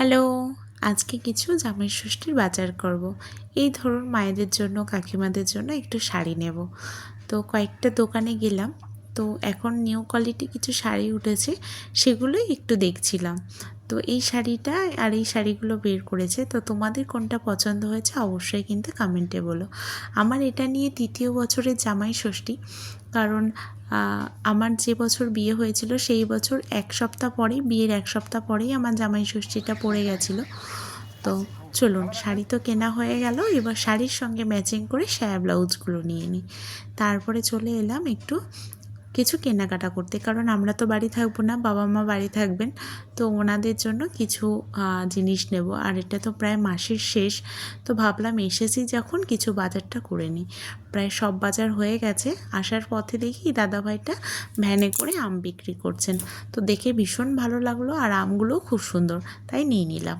Hello, আজকে কিছু জামাই ষষ্ঠীর বাজার করব। এই ধরুন মায়েদের জন্য কাকিমাদের জন্য একটু শাড়ি নেব। তো কয়েকটা দোকানে গেলাম। তো এখন নিউ কোয়ালিটি কিছু শাড়ি উঠেছে, সেগুলোই একটু দেখছিলাম। তো এই শাড়িটা আর এই শাড়িগুলো বের করেছে। তো তোমাদের কোনটা পছন্দ হয়েছে অবশ্যই কিন্তু কমেন্টে বলো। আমার এটা নিয়ে তৃতীয় বছরের জামাই ষষ্ঠী। কারণ আমার যে বছর বিয়ে হয়েছিল সেই বছর বিয়ের এক সপ্তাহ পরেই আমার জামাই ষষ্ঠীটা পড়ে গেছিলো। তো চলুন, শাড়ি তো কেনা হয়ে গেল, এবার শাড়ির সঙ্গে ম্যাচিং করে সায়া ব্লাউজগুলো নিয়ে নিই। তারপরে চলে এলাম একটু কিছু কেনাকাটা করতে, কারণ আমরা তো বাড়ি থাকবো না, বাবা মা বাড়ি থাকবেন। তো ওনাদের জন্য কিছু জিনিস নেব। আর এটা তো প্রায় মাসের শেষ, তো ভাবলাম এসেছি যখন কিছু বাজারটা করে নিই। প্রায় সব বাজার হয়ে গেছে। আসার পথে দেখি দাদাভাইটা ভ্যানে করে আম বিক্রি করছেন। তো দেখে ভীষণ ভালো লাগলো, আর আমগুলোও খুব সুন্দর, তাই নিয়ে নিলাম।